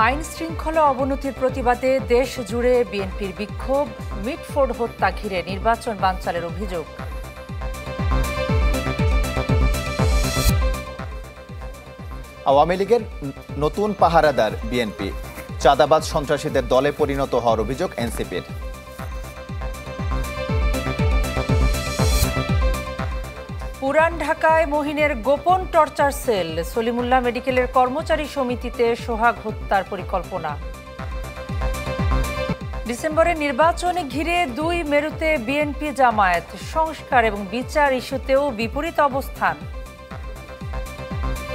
আইন শৃঙ্খলা অবনতির প্রতিবাদে দেশ জুড়ে বিএনপির বিক্ষোভ, মিটফোর্ড হত্যা ঘিরে নির্বাচন বানচালের অভিযোগ। আওয়ামী লীগের নতুন পাহারাদার বিএনপি, চাঁদাবাজ সন্ত্রাসীদের দলে পরিণত হওয়ার অভিযোগ এনসিপির। পুরান ঢাকায় মহিনের গোপন টর্চার সেল, সলিমুল্লাহ মেডিকেলের কর্মচারী সমিতিতে সোহাগ হত্যার পরিকল্পনা। ডিসেম্বরের নির্বাচনে ঘিরে দুই মেরুতে বিএনপি জামায়াত, সংস্কার এবং বিচার ইস্যুতেও বিপরীত অবস্থান।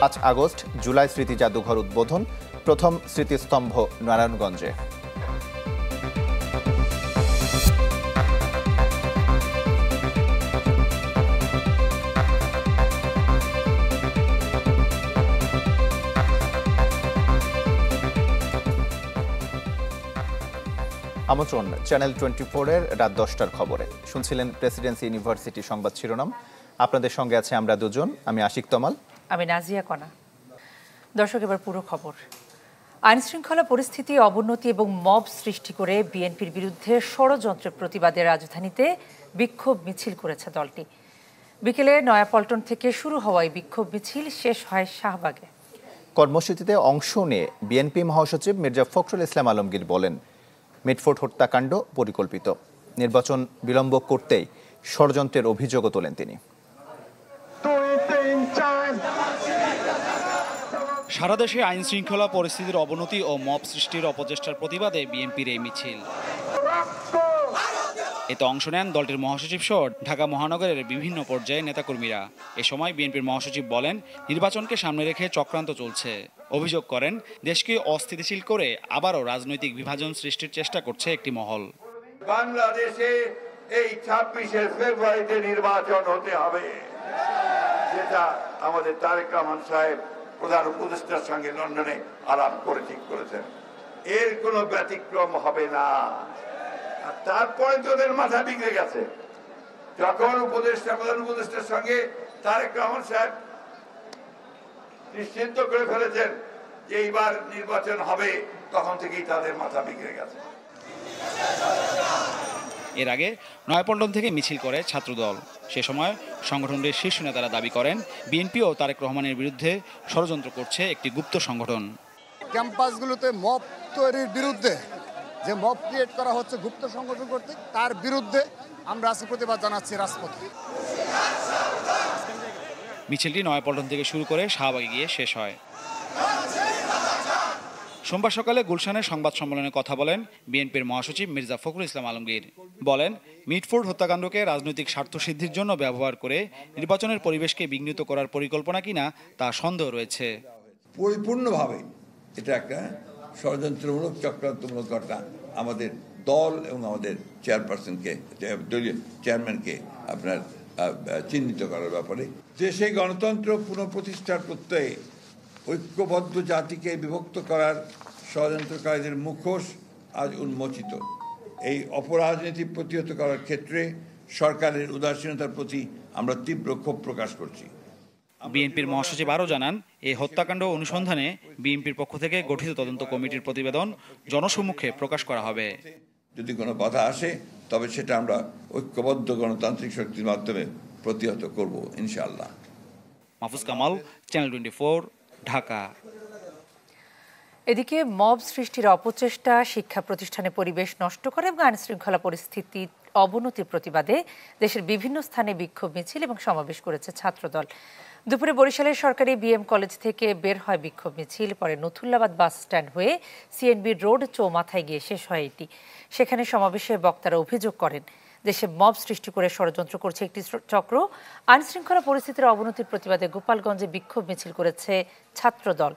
5 আগস্ট জুলাই স্মৃতি জাদুঘর উদ্বোধন, প্রথম স্মৃতিস্তম্ভ নারায়ণগঞ্জে। আমন্ত্রণ চ্যানেল 24-এর রাত 10টার খবরে। শুনছিলেন প্রেসিডেন্সি ইউনিভার্সিটি সংবাদ শিরোনাম। আপনাদের সঙ্গে আছে আমরা দুজন, আমি আশিক তমাল, আমি নাজিয়া কণা। দর্শক, এবার পুরো খবর। আইন শৃঙ্খলা পরিস্থিতি অবনতি এবং মব সৃষ্টি করে বিএনপির বিরুদ্ধে ষড়যন্ত্রের প্রতিবাদে রাজধানীতে বিক্ষোভ মিছিল করেছে দলটি। বিকেলে নয়াপল্টন থেকে শুরু হওয়া এই বিক্ষোভ মিছিল শেষ হয় শাহবাগে। কর্মসূচিতে অংশ নিয়ে বিএনপি মহাসচিব মির্জা ফখরুল ইসলাম আলমগীর বলেন, মিটফোর্ড হত্যাকাণ্ড পরিকল্পিত, নির্বাচন বিলম্ব করতেই ষড়যন্ত্রের অভিযোগও তোলেন তিনি। সারা দেশে আইন শৃঙ্খলা পরিস্থিতির অবনতি ও মব সৃষ্টির অপচেষ্টার প্রতিবাদে বিএনপির এই মিছিল। এতে অংশ নেন দলটির মহাসচিব সহ ঢাকা মহানগরের বিভিন্ন পর্যায়ে নেতাকর্মীরা। এ সময় বিএনপির মহাসচিব বলেন, নির্বাচনকে সামনে রেখে চক্রান্ত চলছে। অভিযোগ করেন, দেশকে অস্থিতিশীল করে আবারও রাজনৈতিক বিভাজন সৃষ্টির চেষ্টা করছে একটি মহল। বাংলাদেশে এই 26শে ফেব্রুয়ারিতে নির্বাচন হতে হবে, যেটা আমাদের তারেক রহমান সাহেব প্রধান উপদেষ্টার সঙ্গে লন্ডনে আলাপ করে ঠিক করেছেন। এর কোনো ব্যতিক্রম হবে না। আর তারপরে তোদের মাথা বিগড়ে গেছে, যখন প্রধান উপদেষ্টার সঙ্গে তারেক রহমান সাহেব নিশ্চিন্ত করে ফেলেছেন যে এইবার নির্বাচন হবে, তখন থেকেই তাদের মাথা বিগড়ে গেছে। এর আগে নয়াপল্টন থেকে মিছিল করে ছাত্রদল। সে সময় সংগঠনটির শীর্ষ নেতারা দাবি করেন, বিএনপি ও তারেক রহমানের বিরুদ্ধে ষড়যন্ত্র করছে একটি গুপ্ত সংগঠন। ক্যাম্পাসগুলোতে মব তৈরির বিরুদ্ধে, যে মব ক্রিয়েট করা হচ্ছে গুপ্ত সংগঠন করতে, তার বিরুদ্ধে আমরা আজকে প্রতিবাদ জানাচ্ছি রাজপথে। মিছিলটি নয়াপল্টন থেকে শুরু করে শাহবাগে গিয়ে শেষ হয়। সোমবার সকালে গুলশানে সংবাদ সম্মেলনে কথা বলেন বিএনপির মহাসচিব মির্জা ফখরুল ইসলাম আলমগীর। বলেন, মিটফোর্ড হত্যাকাণ্ডকে রাজনৈতিক স্বার্থ সিদ্ধির জন্য ব্যবহার করে নির্বাচনের পরিবেশকে বিঘ্নিত করার পরিকল্পনা কিনা তা সন্দেহ রয়েছে। পরিপূর্ণভাবে এটা একটা ষড়যন্ত্রমূলক চক্রান্তমূলক ঘটনা। আমাদের দল এবং আমাদের চেয়ারপারসনকে, দলীয় চেয়ারম্যানকে আপনার চিহ্নিত করার ব্যাপারে দেশে গণতন্ত্র পুনঃপ্রতিষ্ঠার প্রত্যয়ে ঐক্যবদ্ধ জাতিকে বিভক্ত করার ষড়যন্ত্রকারীদের মুখোশ আজ উন্মোচিত। এই অপরাজনীতি প্রতিহত করার ক্ষেত্রে সরকারের উদাসীনতার প্রতি আমরা তীব্র ক্ষোভ প্রকাশ করছি। বিএনপির মহাসচিব আরও জানান, এই হত্যাকাণ্ড অনুসন্ধানে বিএনপির পক্ষ থেকে গঠিত তদন্ত কমিটির প্রতিবেদন জনসম্মুখে প্রকাশ করা হবে। যদি কোনো বাধা আসে, তবে সেটা আমরা ঐক্যবদ্ধ গণতান্ত্রিক শক্তির মাধ্যমে প্রতিহত করব ইনশাআল্লাহ। মাহফুজ কামাল, চ্যানেল 24, ঢাকা। এদিকে মব সৃষ্টির অপচেষ্টা শিক্ষা প্রতিষ্ঠানে পরিবেশ নষ্ট করে এবং আইন শৃঙ্খলা পরিস্থিতির অবনতির প্রতিবাদে দেশের বিভিন্ন স্থানে বিক্ষোভ মিছিল এবং সমাবেশ করেছে ছাত্রদল। দুপুরে বরিশালের সরকারি বিএম কলেজ থেকে বের হয় বিক্ষোভ মিছিল, পরে নথুল্লাবাদ বাস স্ট্যান্ড হয়ে সিএনবি রোড চৌমাথায় গিয়ে শেষ হয় এটি। সেখানে সমাবেশে বক্তারা অভিযোগ করেন, দেশে মব সৃষ্টি করে ষড়যন্ত্র করছে একটি চক্র। আইন শৃঙ্খলা পরিস্থিতির অবনতির প্রতিবাদে গোপালগঞ্জে বিক্ষোভ মিছিল করেছে ছাত্রদল।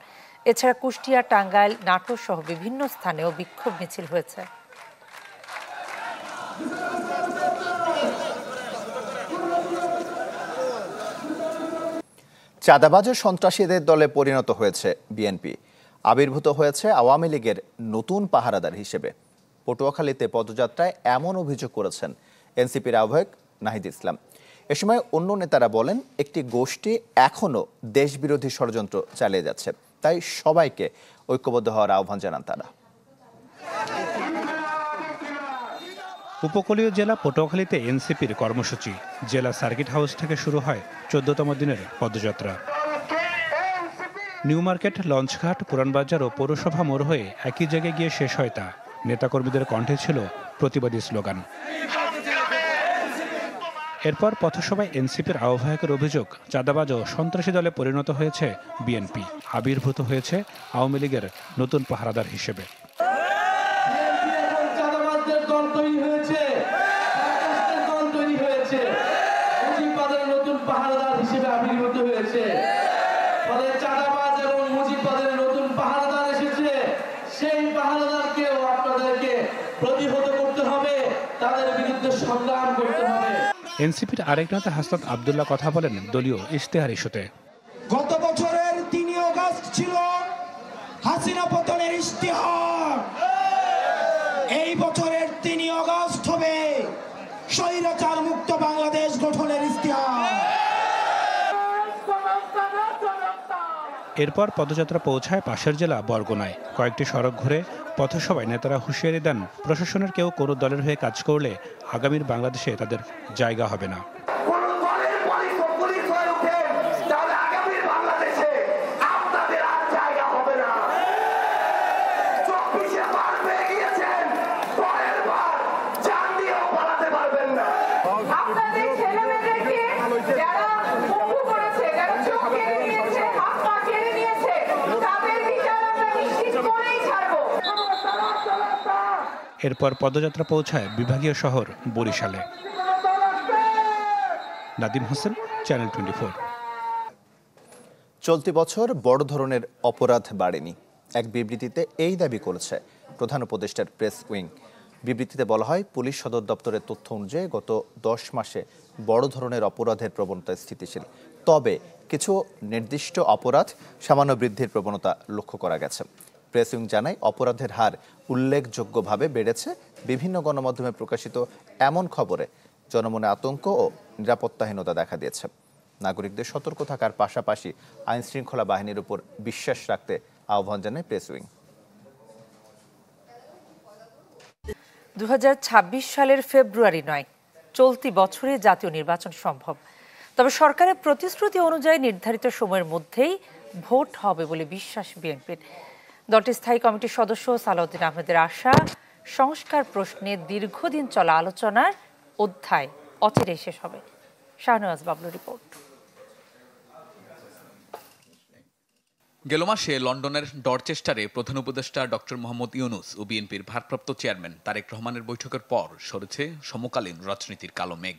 এছাড়া কুষ্টিয়া, টাঙ্গাইল, নাটোর সহ বিভিন্ন স্থানেও বিক্ষোভ মিছিল হয়েছে। চাঁদাবাজ সন্ত্রাসীদের দলে পরিণত হয়েছে বিএনপি, আবির্ভূত হয়েছে আওয়ামী লীগের নতুন পাহারাদার হিসেবে। পটুয়াখালীতে পদযাত্রায় এমন অভিযোগ করেছেন এনসিপির আহ্বায়ক নাহিদ ইসলাম। এ সময় অন্য নেতারা বলেন, একটি গোষ্ঠী এখনও দেশবিরোধী ষড়যন্ত্র চালিয়ে যাচ্ছে, তাই সবাইকে ঐক্যবদ্ধ হওয়ার আহ্বান জানান তারা। উপকূলীয় জেলা পটুয়াখালীতে এনসিপির কর্মসূচি। জেলা সার্কিট হাউস থেকে শুরু হয় 14তম দিনের পদযাত্রা। নিউ মার্কেট, লঞ্চঘাট, পুরানবাজার ও পৌরসভা মোড় হয়ে একই জায়গায় গিয়ে শেষ হয় তা। নেতাকর্মীদের কণ্ঠে ছিল প্রতিবাদী স্লোগান। এরপর পথসভায় এনসিপির আহ্বায়কের অভিযোগ, চাঁদাবাজ ও সন্ত্রাসী দলে পরিণত হয়েছে বিএনপি, আবির্ভূত হয়েছে আওয়ামী লীগের নতুন পাহারাদার হিসেবে। এনসিপির আরেক নেতা হাসনাত আব্দুল্লাহ কথা বলেন দলীয় ইশতেহার ইস্যুতে। গত বছরের ৩ আগস্ট ছিল হাসিনা পতনের ইশতেহার, এই বছরের ৩ আগস্ট হবে স্বৈরাচার মুক্ত বাংলাদেশ গঠনের ইশতেহার। এরপর পদযাত্রা পৌঁছায় পাশের জেলা বরগুনায়। কয়েকটি সড়ক ঘুরে পথসভায় নেতারা হুঁশিয়ারি দেন, প্রশাসনের কেউ কোনো দলের হয়ে কাজ করলে আগামীর বাংলাদেশে তাদের জায়গা হবে না। এরপর পদযাত্রা পৌঁছায় বিভাগীয় শহর বরিশালে। নাদিম হোসেন, চ্যানেল 24। চলতি বছর বড় ধরনের অপরাধ বাড়েনি, এক বিবৃতিতে এই দাবি করেছে প্রধান উপদেষ্টার প্রেস উইং। বিবৃতিতে বলা হয়, পুলিশ সদর দপ্তরের তথ্য অনুযায়ী গত 10 মাসে বড় ধরনের অপরাধের প্রবণতা স্থিতিশীল, তবে কিছু নির্দিষ্ট অপরাধ সামান্য বৃদ্ধির প্রবণতা লক্ষ্য করা গেছে। প্রেস উইং জানায়, অপরাধের হার উল্লেখযোগ্যভাবে বেড়েছে। বিভিন্ন গণমাধ্যমে প্রকাশিত এমন খবরে জনমনে আতঙ্ক ও নিরাপত্তাহীনতা দেখা দিয়েছে। নাগরিকদের সতর্ক থাকার পাশাপাশি আইন শৃঙ্খলা বাহিনীর উপর বিশ্বাস রাখতে আহ্বান জানায় প্রেস উইং। 2026 সালের ফেব্রুয়ারি নয়, চলতি বছরে জাতীয় নির্বাচন সম্ভব। তবে সরকারের প্রতিশ্রুতি অনুযায়ী নির্ধারিত সময়ের মধ্যেই ভোট হবে বলে বিশ্বাস বিএনপির। দলটির স্থায়ী কমিটির সদস্য সালাউদ্দিন আহমেদের আশা, সংস্কার প্রশ্নে দীর্ঘদিন চলা আলোচনার অধ্যায় অচিরেই শেষ হবে। শাহনওয়াজ বাবলুর রিপোর্ট। গেল মাসে লন্ডনের ডরচেস্টারে প্রধান উপদেষ্টা ডক্টর মোহাম্মদ ইউনূস ও বিএনপির ভারপ্রাপ্ত চেয়ারম্যান তারেক রহমানের বৈঠকের পর সরেছে সমকালীন রাজনীতির কালো মেঘ।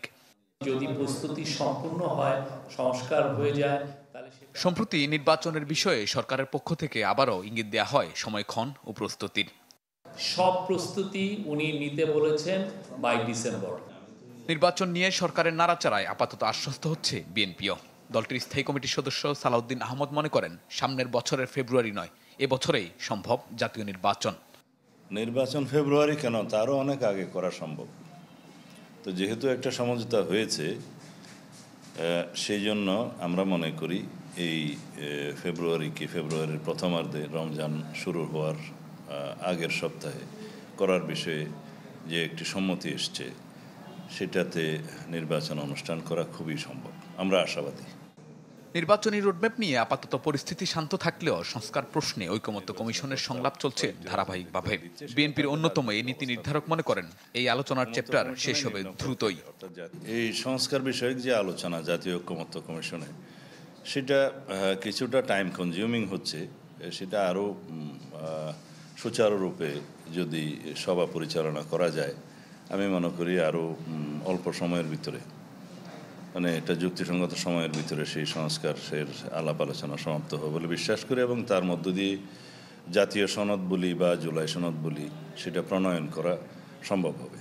যদি প্রস্তুতি সম্পূর্ণ হয়, সংস্কার হয়ে যায়, তাহলে সম্প্রতি নির্বাচনের বিষয়ে সরকারের পক্ষ থেকে আবারও ইঙ্গিত দেওয়া হয় সময়ক্ষণ ও প্রস্তুতির। সব প্রস্তুতি উনি নিতে বলেছেন বাই ডিসেম্বর। নির্বাচন নিয়ে সরকারের নাড়াচাড়ায় আপাতত আশ্বস্ত হচ্ছে বিএনপিও। দলটির স্থায়ী কমিটির সদস্য সালাউদ্দিন আহমদ মনে করেন, সামনের বছরের ফেব্রুয়ারি নয়, এবছরেই সম্ভব জাতীয় নির্বাচন। নির্বাচন ফেব্রুয়ারি কেন, তারও অনেক আগে করা সম্ভব। তো যেহেতু একটা সমঝোতা হয়েছে, সেই জন্য আমরা মনে করি এই ফেব্রুয়ারির প্রথমার্ধে রমজান শুরু হওয়ার আগের সপ্তাহে করার বিষয়ে যে একটি সম্মতি এসছে, সেটাতে নির্বাচন অনুষ্ঠান করা খুবই সম্ভব। আমরা আশাবাদী। নির্বাচনী রোডম্যাপ নিয়ে আপাতত পরিস্থিতি শান্ত থাকলেও সংস্কার প্রশ্নে ঐকমত্য কমিশনের সংলাপ চলছে ধারাবাহিকভাবে। বিএনপির অন্যতম এই নীতি নির্ধারক মনে করেন, এই আলোচনার চ্যাপ্টার শেষ হবে দ্রুতই। এই সংস্কার বিষয়ক যে আলোচনা জাতীয় ঐকমত্য কমিশনে, সেটা কিছুটা টাইম কনজিউমিং হচ্ছে। সেটা আরও সুচারুরূপে যদি সভা পরিচালনা করা যায়, আমি মনে করি আরও অল্প সময়ের ভিতরে, মানে এটা যুক্তিসঙ্গত সময়ের ভিতরে সেই সংস্কারের আলাপ আলোচনা সমাপ্ত হবে বলে বিশ্বাস করি, এবং তার মধ্য দিয়ে জাতীয় সনদ বলি বা জুলাই সনদ বলি, সেটা প্রণয়ন করা সম্ভব হবে।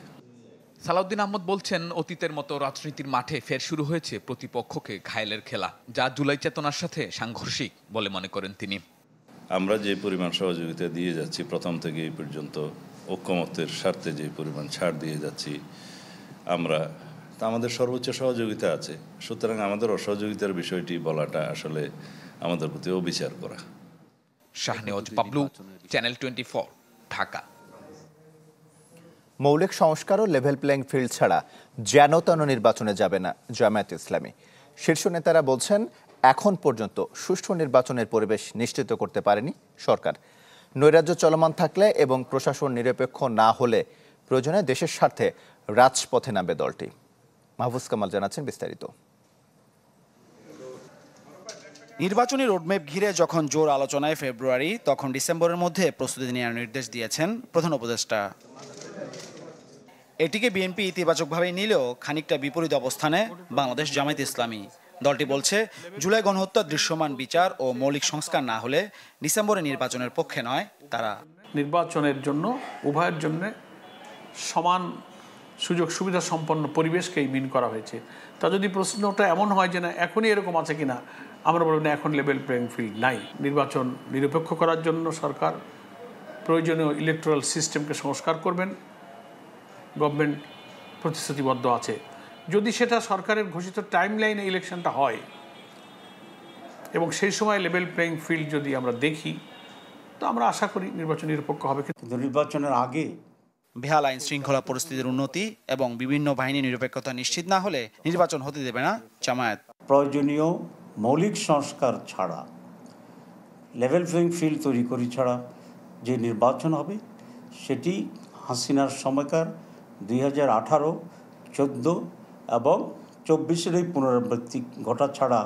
সালাউদ্দিন আহমদ বলছেন, অতীতের মতো রাজনীতির মাঠে ফের শুরু হয়েছে প্রতিপক্ষকে ঘায়েলের খেলা, যা জুলাই চেতনার সাথে সাংঘর্ষিক বলে মনে করেন তিনি। আমরা যে পরিমাণ সহযোগিতা দিয়ে যাচ্ছি প্রথম থেকে এই পর্যন্ত, ঐকমত্যের স্বার্থে যে পরিমাণ ছাড় দিয়ে যাচ্ছি আমরা, তা আমাদের সর্বোচ্চ সহযোগিতা আছে। সুতরাং আমাদের অসহযোগিতার বিষয়টি বলাটা আসলে আমাদের প্রতি অবিচার করা। শাহনেওয়াজ পাবলু, চ্যানেল 24, ঢাকা। মৌলিক সংস্কার ও লেভেল প্লেইং ফিল্ড ছাড়া যেন-তেন নির্বাচনে যাবে না জামায়াত ইসলামী। শীর্ষ নেতারা বলছেন, এখন পর্যন্ত সুষ্ঠু নির্বাচনের পরিবেশ নিশ্চিত করতে পারেনি সরকার। নৈরাজ্য চলমান থাকলে এবং প্রশাসন নিরপেক্ষ না হলে প্রয়োজনে দেশের স্বার্থে রাজপথে নামবে দলটি। মাহফুজ কামাল জানাচ্ছেন বিস্তারিত। নির্বাচনী রোডম্যাপ ঘিরে যখন জোর আলোচনায় ফেব্রুয়ারি, তখন ডিসেম্বরের মধ্যে প্রস্তুতি নেওয়ার নির্দেশ দিয়েছেন প্রধান উপদেষ্টা। এটিকে বিএনপি ইতিবাচকভাবে নিলেও খানিকটা বিপরীত অবস্থানে বাংলাদেশ জামায়াত ইসলামী। দলটি বলছে, জুলাই গণহত্যার দৃশ্যমান বিচার ও মৌলিক সংস্কার না হলে ডিসেম্বরে নির্বাচনের পক্ষে নয় তারা। নির্বাচনের জন্য উভয়ের জন্য সমান সুযোগ সুবিধা সম্পন্ন পরিবেশকেই মিন করা হয়েছে। তা যদি প্রশ্নটা এমন হয় যে না এখনই এরকম আছে কিনা, আমরা বলব না, এখন লেভেল প্লেইং ফিল্ড নাই। নির্বাচন নিরপেক্ষ করার জন্য সরকার প্রয়োজনীয় ইলেকটোরাল সিস্টেমকে সংস্কার করবেন, গভর্নমেন্ট প্রতিশ্রুতিবদ্ধ আছে। যদি সেটা সরকারের ঘোষিত টাইম লাইনে ইলেকশনটা হয় এবং সেই সময় লেভেল প্লেইং ফিল্ড যদি আমরা দেখি, তো আমরা আশা করি নির্বাচন নিরপেক্ষ হবে। কিন্তু নির্বাচনের আগে বেহাল আইন শৃঙ্খলা পরিস্থিতির উন্নতি এবং বিভিন্ন বাহিনী নিরপেক্ষতা নিশ্চিত না হলে নির্বাচন হতে দেবে না জামায়াত। প্রয়োজনীয় মৌলিক সংস্কার ছাড়া, লেভেল প্লেইং ফিল্ড তৈরি করি ছাড়া যে নির্বাচন হবে, সেটি হাসিনার সময়কার 2018, 14 এবং 24-এর এই পুনরাবৃত্তি ঘটা ছাড়া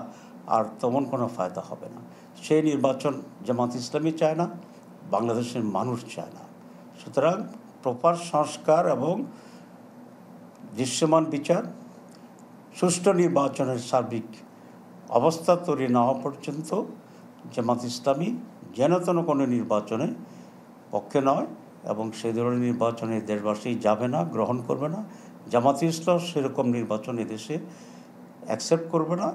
আর তেমন কোনো ফায়দা হবে না। সেই নির্বাচন জামায়াত ইসলামী চায় না, বাংলাদেশের মানুষ চায় না। সুতরাং প্রপার সংস্কার এবং দৃশ্যমান বিচার, সুষ্ঠু নির্বাচনের সার্বিক অবস্থা তৈরি না হওয়া পর্যন্ত জামায়াত ইসলামী যেন-তেন কোনো নির্বাচনে পক্ষে নয় এবং সেই ধরনের নির্বাচনে দেশবাসী যাবে না, গ্রহণ করবে না। জামায়াত ইসলাম সেরকম নির্বাচন এদেশে অ্যাকসেপ্ট করবে না,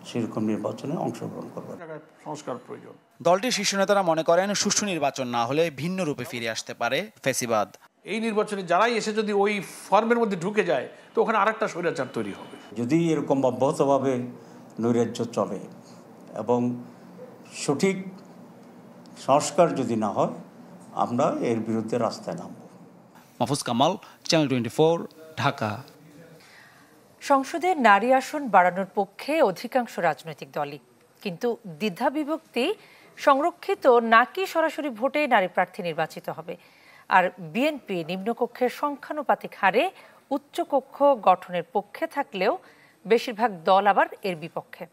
সেরকম নির্বাচনে অংশগ্রহণ করবে না। সংস্কার প্রয়োজন। দলটির শীর্ষ নেতারা মনে করেন, সুষ্ঠু নির্বাচন না হলে ভিন্ন রূপে ফিরে আসতে পারে ফ্যাসিবাদ। এই নির্বাচনে যারাই এসে যদি ওই ফর্মের মধ্যে ঢুকে যায়, তো ওখানে আরেকটা স্বৈরাচার তৈরি হবে। যদি এরকম অব্যাহতভাবে নৈরাজ্য চলে এবং সঠিক সংস্কার যদি না হয়, আমরা এর বিরুদ্ধে রাস্তায় নামব। মাহফুজ কামাল, চ্যানেল 24, ঢাকা। সংসদে নারী আসন বাড়ানোর পক্ষে অধিকাংশ রাজনৈতিক দলই, কিন্তু দ্বিধা বিভক্তি সংরক্ষিত নাকি সরাসরি ভোটে নারী প্রার্থী নির্বাচিত হবে। আর বিএনপি নিম্নকক্ষের সংখ্যানুপাতিক হারে উচ্চকক্ষ গঠনের পক্ষে থাকলেও বেশিরভাগ দল আবার এর বিপক্ষে।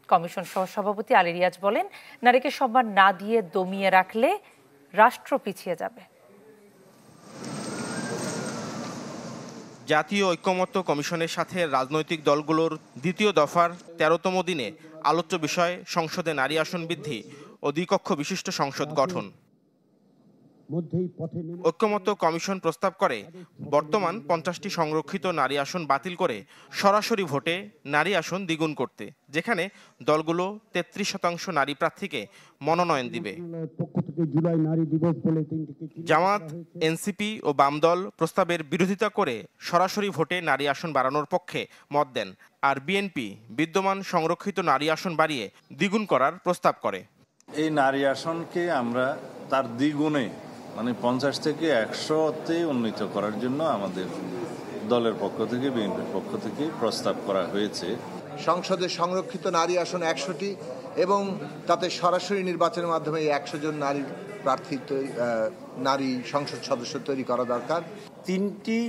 কমিশন সহসভাপতি আলী রিয়াজ বলেন, নারীকে সম্মান না দিয়ে দমিয়ে রাখলে রাষ্ট্র পিছিয়ে যাবে। জাতীয় ঐকমত্য কমিশনের সাথে রাজনৈতিক দলগুলোর দ্বিতীয় দফার 13তম দিনে আলোচ্য বিষয় সংসদে নারী আসন বৃদ্ধি ও দ্বিকক্ষ বিশিষ্ট সংসদ গঠন। ঐকমত্য কমিশন প্রস্তাব করে বর্তমান 50টি সংরক্ষিত নারী আসন বাতিল করে সরাসরি ভোটে নারী আসন দ্বিগুণ করতে, যেখানে দলগুলো 33% নারী প্রার্থীকে মনোনয়ন দিবে। জামাত, এনসিপি ও বাম দল প্রস্তাবের বিরোধিতা করে সরাসরি ভোটে নারী আসন বাড়ানোর পক্ষে মত দেন, আর বিএনপি বিদ্যমান সংরক্ষিত নারী আসন বাড়িয়ে দ্বিগুণ করার প্রস্তাব করে। এই নারী আসনকে আমরা তার দ্বিগুণে, মানে 50 থেকে 100-তে উন্নীত করার জন্য আমাদের দলের পক্ষ থেকে, বিএনপির পক্ষ থেকে প্রস্তাব করা হয়েছে। সংসদে সংরক্ষিত নারী আসন 100টি এবং তাতে সরাসরি নির্বাচনের মাধ্যমে 100 জন নারী প্রার্থী, নারী সংসদ সদস্য তৈরি করা দরকার। 3টি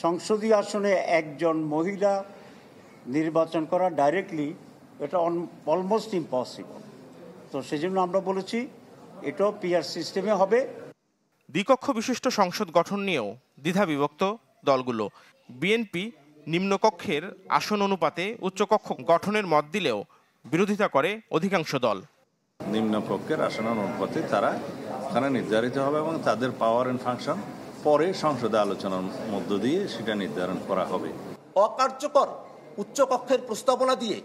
সংসদীয় আসনে একজন মহিলা নির্বাচন করা ডাইরেক্টলি, এটা অলমোস্ট ইম্পসিবল। তো সেজন্য আমরা বলেছি এটাও পিআর সিস্টেমে হবে। দ্বিকক্ষ বিশিষ্ট সংসদ গঠন নিয়েও দ্বিধা বিভক্ত দলগুলো। বিএনপি নিম্নকক্ষের আসন অনুপাতে উচ্চকক্ষ গঠনের মত দিলেও বিরোধিতা করে অধিকাংশ দল। নিম্নকক্ষের আসন অনুপাতে তারা ওখানে নির্ধারিত হবে এবং তাদের পাওয়ার এন্ড ফাংশন পরে সংসদে আলোচনার মধ্য দিয়ে সেটা নির্ধারণ করা হবে। অকার্যকর উচ্চকক্ষের প্রস্তাবনা দিয়ে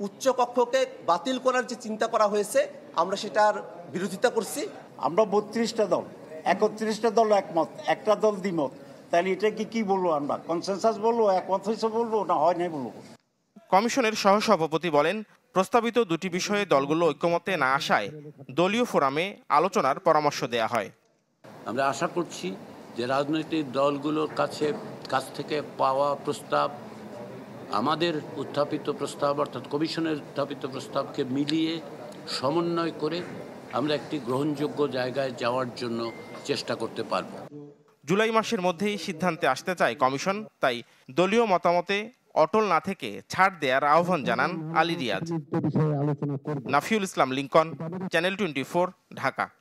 উচ্চকক্ষকে বাতিল করার যে চিন্তা করা হয়েছে, আমরা সেটার বিরোধিতা করছি। আমরা 32টা দল, 31টা দল একমত, একটা দল দ্বিমত। তাহলে এটা কি বলবো আমরা? কনসেনসাস বলবো, একমত হয়েছে বলবো, না হয় নাই বলবো? কমিশনের সহসভাপতি বলেন, প্রস্তাবিত দুটি বিষয়ে দলগুলো ঐক্যমত্যে না আসায় দলীয় ফোরামে আলোচনার পরামর্শ দেয়া হয়। আমরা আশা করছি যে রাজনৈতিক দলগুলোর কাছ থেকে পাওয়া প্রস্তাব আমাদের উত্থাপিত প্রস্তাব অর্থাৎ কমিশনের উত্থাপিত প্রস্তাবকে মিলিয়ে সমন্বয় করে আমরা একটি গ্রহণযোগ্য জায়গায় যাওয়ার জন্য চেষ্টা করতে পারব। জুলাই মাসের মধ্যেই সিদ্ধান্তে আসতে চায় কমিশন, তাই দলীয় মতামতে অটল না থেকে ছাড় দেওয়ার আহ্বান জানান আলী রিয়াজ। নাফিউল ইসলাম লিংকন, চ্যানেল 24, ঢাকা।